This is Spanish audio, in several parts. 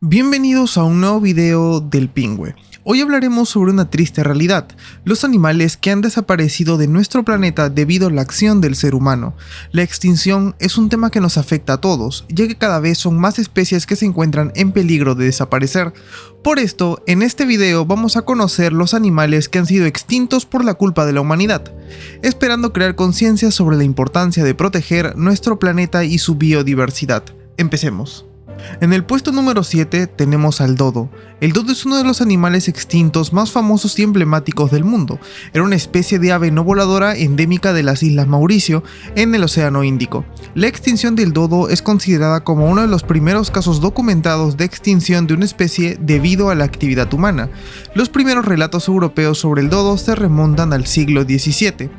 Bienvenidos a un nuevo video del Pingüe. Hoy hablaremos sobre una triste realidad, los animales que han desaparecido de nuestro planeta debido a la acción del ser humano. La extinción es un tema que nos afecta a todos, ya que cada vez son más especies que se encuentran en peligro de desaparecer. Por esto, en este video vamos a conocer los animales que han sido extintos por la culpa de la humanidad, esperando crear conciencia sobre la importancia de proteger nuestro planeta y su biodiversidad. Empecemos. En el puesto número 7 tenemos al dodo. El dodo es uno de los animales extintos más famosos y emblemáticos del mundo. Era una especie de ave no voladora endémica de las Islas Mauricio, en el Océano Índico. La extinción del dodo es considerada como uno de los primeros casos documentados de extinción de una especie debido a la actividad humana. Los primeros relatos europeos sobre el dodo se remontan al siglo XVII,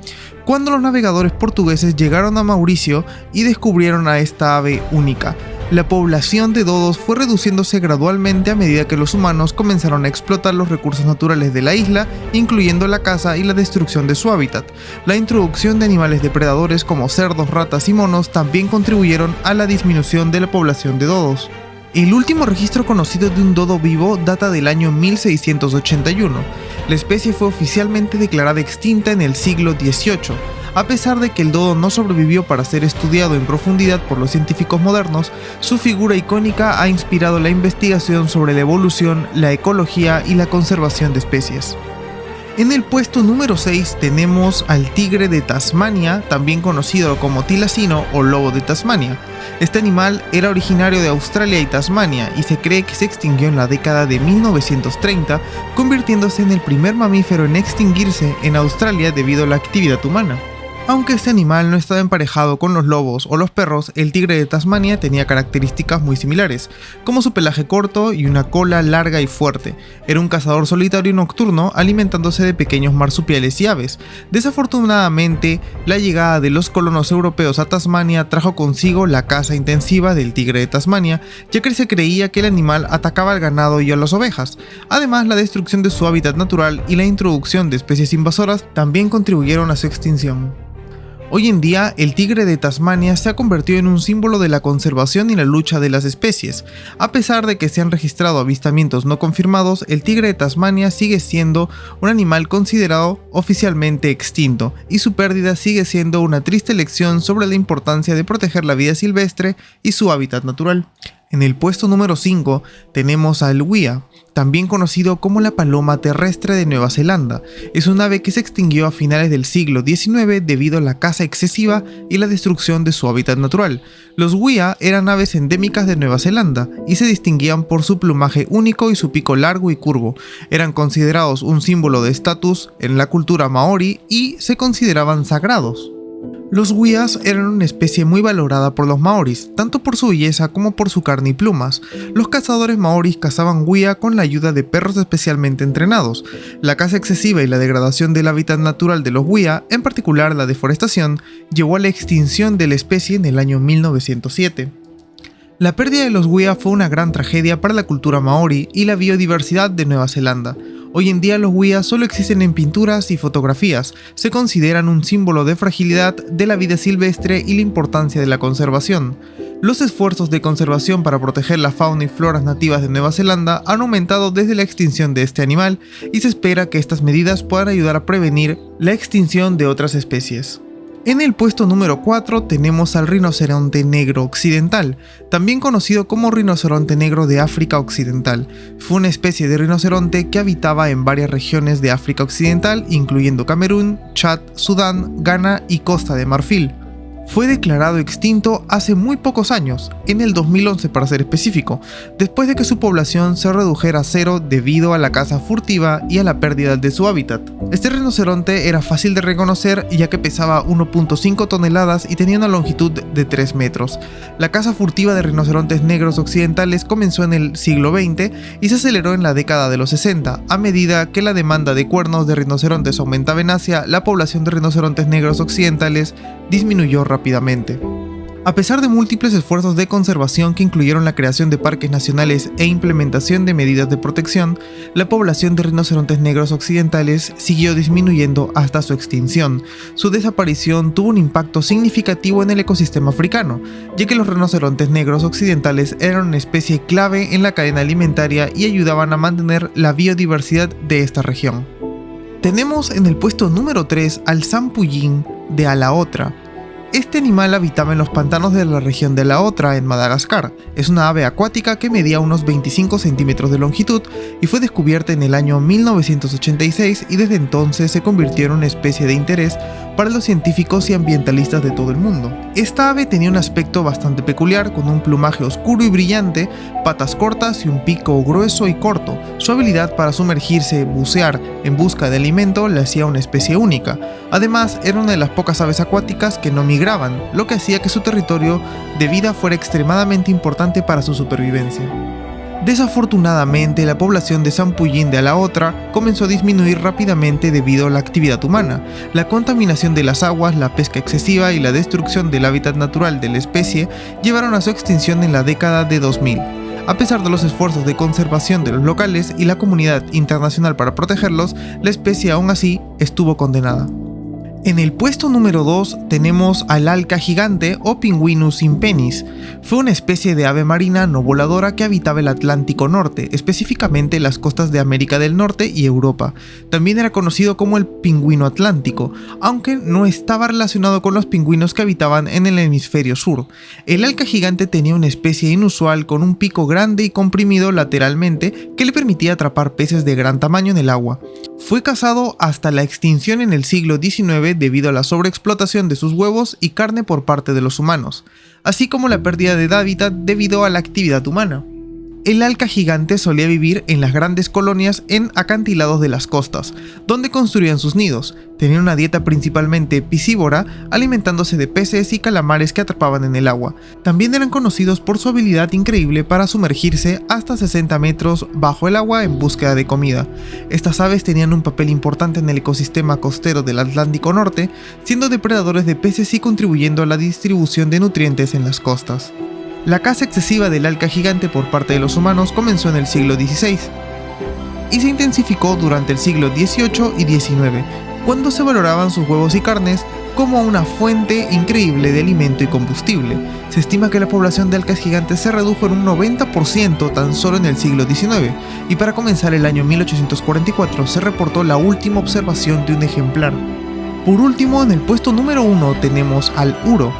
cuando los navegadores portugueses llegaron a Mauricio y descubrieron a esta ave única. La población de dodos fue reduciéndose gradualmente a medida que los humanos comenzaron a explotar los recursos naturales de la isla, incluyendo la caza y la destrucción de su hábitat. La introducción de animales depredadores como cerdos, ratas y monos también contribuyeron a la disminución de la población de dodos. El último registro conocido de un dodo vivo data del año 1681. La especie fue oficialmente declarada extinta en el siglo XVIII. A pesar de que el dodo no sobrevivió para ser estudiado en profundidad por los científicos modernos, su figura icónica ha inspirado la investigación sobre la evolución, la ecología y la conservación de especies. En el puesto número 6 tenemos al tigre de Tasmania, también conocido como tilacino o lobo de Tasmania. Este animal era originario de Australia y Tasmania y se cree que se extinguió en la década de 1930, convirtiéndose en el primer mamífero en extinguirse en Australia debido a la actividad humana. Aunque este animal no estaba emparejado con los lobos o los perros, el tigre de Tasmania tenía características muy similares, como su pelaje corto y una cola larga y fuerte. Era un cazador solitario y nocturno, alimentándose de pequeños marsupiales y aves. Desafortunadamente, la llegada de los colonos europeos a Tasmania trajo consigo la caza intensiva del tigre de Tasmania, ya que se creía que el animal atacaba al ganado y a las ovejas. Además, la destrucción de su hábitat natural y la introducción de especies invasoras también contribuyeron a su extinción. Hoy en día, el tigre de Tasmania se ha convertido en un símbolo de la conservación y la lucha de las especies. A pesar de que se han registrado avistamientos no confirmados, el tigre de Tasmania sigue siendo un animal considerado oficialmente extinto, y su pérdida sigue siendo una triste lección sobre la importancia de proteger la vida silvestre y su hábitat natural. En el puesto número 5 tenemos al huia, también conocido como la paloma terrestre de Nueva Zelanda. Es un ave que se extinguió a finales del siglo XIX debido a la caza excesiva y la destrucción de su hábitat natural. Los huia eran aves endémicas de Nueva Zelanda y se distinguían por su plumaje único y su pico largo y curvo. Eran considerados un símbolo de estatus en la cultura maorí y se consideraban sagrados. Los huias eran una especie muy valorada por los maoris, tanto por su belleza como por su carne y plumas. Los cazadores maoris cazaban huia con la ayuda de perros especialmente entrenados. La caza excesiva y la degradación del hábitat natural de los huia, en particular la deforestación, llevó a la extinción de la especie en el año 1907. La pérdida de los huia fue una gran tragedia para la cultura maorí y la biodiversidad de Nueva Zelanda. Hoy en día los huia solo existen en pinturas y fotografías, se consideran un símbolo de fragilidad de la vida silvestre y la importancia de la conservación. Los esfuerzos de conservación para proteger la fauna y floras nativas de Nueva Zelanda han aumentado desde la extinción de este animal y se espera que estas medidas puedan ayudar a prevenir la extinción de otras especies. En el puesto número 4 tenemos al rinoceronte negro occidental, también conocido como rinoceronte negro de África Occidental. Fue una especie de rinoceronte que habitaba en varias regiones de África Occidental, incluyendo Camerún, Chad, Sudán, Ghana y Costa de Marfil. Fue declarado extinto hace muy pocos años, en el 2011 para ser específico, después de que su población se redujera a cero debido a la caza furtiva y a la pérdida de su hábitat. Este rinoceronte era fácil de reconocer ya que pesaba 1.5 toneladas y tenía una longitud de 3 metros. La caza furtiva de rinocerontes negros occidentales comenzó en el siglo XX y se aceleró en la década de los 60. A medida que la demanda de cuernos de rinocerontes aumentaba en Asia, la población de rinocerontes negros occidentales disminuyó rápidamente. A pesar de múltiples esfuerzos de conservación que incluyeron la creación de parques nacionales e implementación de medidas de protección, la población de rinocerontes negros occidentales siguió disminuyendo hasta su extinción. Su desaparición tuvo un impacto significativo en el ecosistema africano, ya que los rinocerontes negros occidentales eran una especie clave en la cadena alimentaria y ayudaban a mantener la biodiversidad de esta región. Tenemos en el puesto número 3 al zampullín de Alaotra. Este animal habitaba en los pantanos de la región de La Otra, en Madagascar. Es una ave acuática que medía unos 25 centímetros de longitud y fue descubierta en el año 1986 y desde entonces se convirtió en una especie de interés para los científicos y ambientalistas de todo el mundo. Esta ave tenía un aspecto bastante peculiar, con un plumaje oscuro y brillante, patas cortas y un pico grueso y corto. Su habilidad para sumergirse, bucear en busca de alimento la hacía una especie única. Además, era una de las pocas aves acuáticas que no migraban, lo que hacía que su territorio de vida fuera extremadamente importante para su supervivencia. Desafortunadamente, la población de zampullín de Alaotra comenzó a disminuir rápidamente debido a la actividad humana. La contaminación de las aguas, la pesca excesiva y la destrucción del hábitat natural de la especie llevaron a su extinción en la década de 2000. A pesar de los esfuerzos de conservación de los locales y la comunidad internacional para protegerlos, la especie aún así estuvo condenada. En el puesto número 2 tenemos al alca gigante o Pinguinus impennis. Fue una especie de ave marina no voladora que habitaba el Atlántico Norte, específicamente las costas de América del Norte y Europa. También era conocido como el pingüino atlántico, aunque no estaba relacionado con los pingüinos que habitaban en el hemisferio sur. El alca gigante tenía una especie inusual con un pico grande y comprimido lateralmente que le permitía atrapar peces de gran tamaño en el agua. Fue cazado hasta la extinción en el siglo XIX debido a la sobreexplotación de sus huevos y carne por parte de los humanos, así como la pérdida de hábitat debido a la actividad humana. El alca gigante solía vivir en las grandes colonias en acantilados de las costas, donde construían sus nidos. Tenían una dieta principalmente piscívora, alimentándose de peces y calamares que atrapaban en el agua. También eran conocidos por su habilidad increíble para sumergirse hasta 60 metros bajo el agua en búsqueda de comida. Estas aves tenían un papel importante en el ecosistema costero del Atlántico Norte, siendo depredadores de peces y contribuyendo a la distribución de nutrientes en las costas. La caza excesiva del alca gigante por parte de los humanos comenzó en el siglo XVI y se intensificó durante el siglo XVIII y XIX, cuando se valoraban sus huevos y carnes como una fuente increíble de alimento y combustible. Se estima que la población de alcas gigantes se redujo en un 90% tan solo en el siglo XIX, y para comenzar el año 1844 se reportó la última observación de un ejemplar. Por último, en el puesto número 1 tenemos al uro.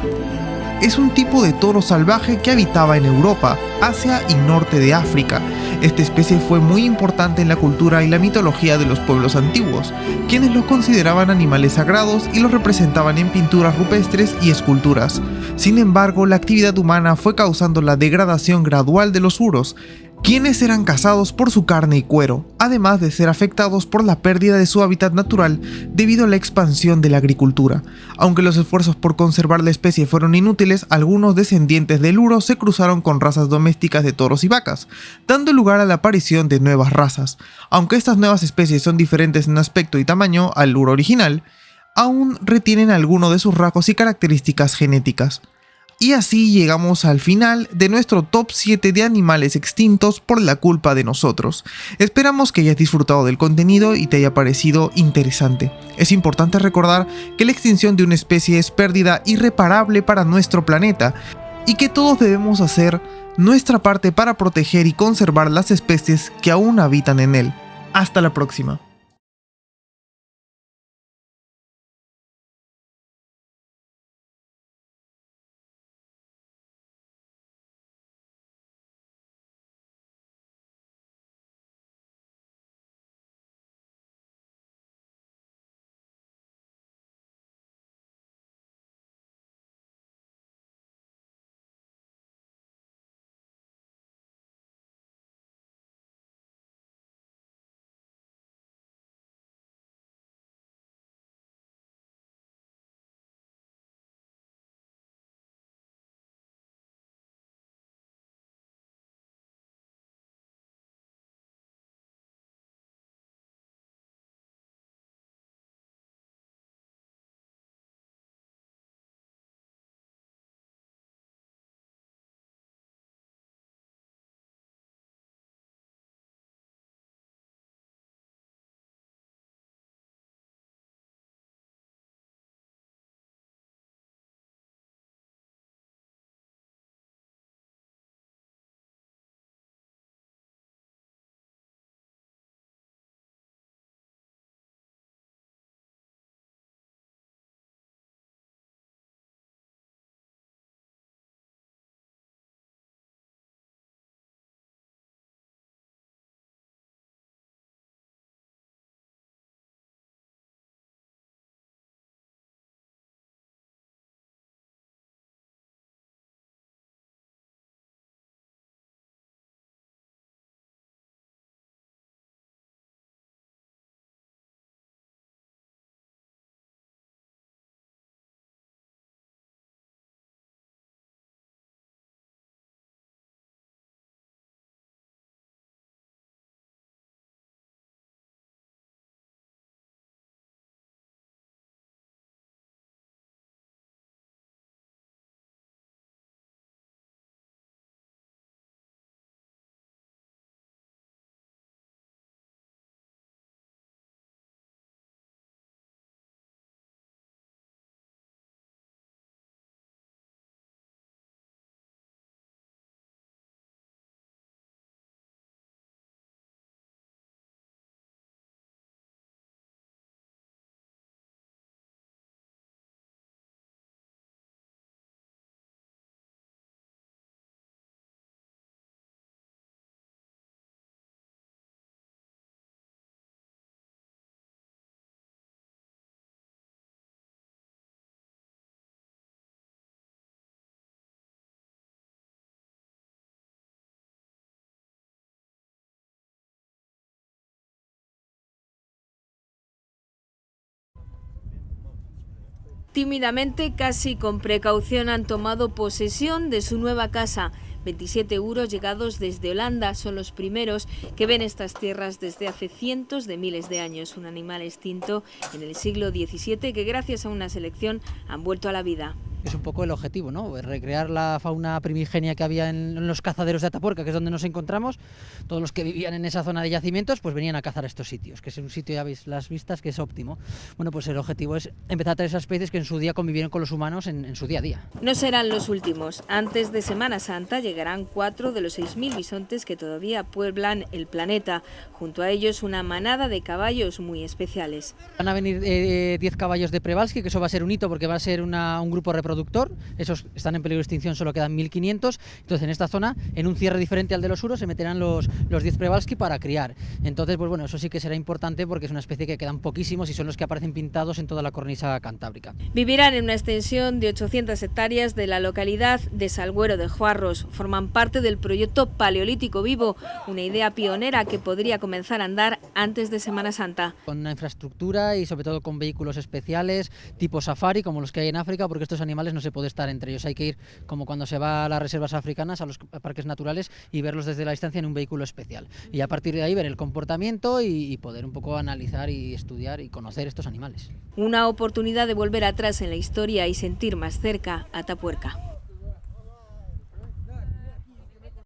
Es un tipo de toro salvaje que habitaba en Europa, Asia y norte de África. Esta especie fue muy importante en la cultura y la mitología de los pueblos antiguos, quienes los consideraban animales sagrados y los representaban en pinturas rupestres y esculturas. Sin embargo, la actividad humana fue causando la degradación gradual de los uros, quienes eran cazados por su carne y cuero, además de ser afectados por la pérdida de su hábitat natural debido a la expansión de la agricultura. Aunque los esfuerzos por conservar la especie fueron inútiles, algunos descendientes del uro se cruzaron con razas domésticas de toros y vacas, dando lugar a la aparición de nuevas razas. Aunque estas nuevas especies son diferentes en aspecto y tamaño al uro original, aún retienen algunos de sus rasgos y características genéticas. Y así llegamos al final de nuestro top 7 de animales extintos por la culpa de nosotros. Esperamos que hayas disfrutado del contenido y te haya parecido interesante. Es importante recordar que la extinción de una especie es pérdida irreparable para nuestro planeta y que todos debemos hacer nuestra parte para proteger y conservar las especies que aún habitan en él. Hasta la próxima. Tímidamente, casi con precaución, han tomado posesión de su nueva casa. 27 euros llegados desde Holanda son los primeros que ven estas tierras desde hace cientos de miles de años. Un animal extinto en el siglo XVII que gracias a una selección han vuelto a la vida. Es un poco el objetivo, ¿no? Recrear la fauna primigenia que había en los cazaderos de Atapuerca, que es donde nos encontramos. Todos los que vivían en esa zona de yacimientos pues venían a cazar a estos sitios, que es un sitio, ya veis las vistas, que es óptimo. Bueno, pues el objetivo es empezar a traer esas especies que en su día convivieron con los humanos en su día a día. No serán los últimos. Antes de Semana Santa llegarán 4 de los 6.000 bisontes que todavía pueblan el planeta. Junto a ellos una manada de caballos muy especiales. Van a venir 10 caballos de Przewalski, que eso va a ser un hito porque va a ser un grupo reproductor. Esos están en peligro de extinción, solo quedan 1.500. Entonces en esta zona, en un cierre diferente al de los Uros, se meterán los 10 Przewalski para criar. Entonces, pues bueno, eso sí que será importante porque es una especie que quedan poquísimos y son los que aparecen pintados en toda la cornisa cantábrica. Vivirán en una extensión de 800 hectáreas de la localidad de Salguero de Juarros. Forman parte del proyecto Paleolítico Vivo, una idea pionera que podría comenzar a andar antes de Semana Santa. Con una infraestructura y sobre todo con vehículos especiales, tipo safari, como los que hay en África, porque estos animales no se puede estar entre ellos. Hay que ir como cuando se va a las reservas africanas, a los parques naturales, y verlos desde la distancia en un vehículo especial. Y a partir de ahí ver el comportamiento y poder un poco analizar y estudiar y conocer estos animales. Una oportunidad de volver atrás en la historia y sentir más cerca a Atapuerca.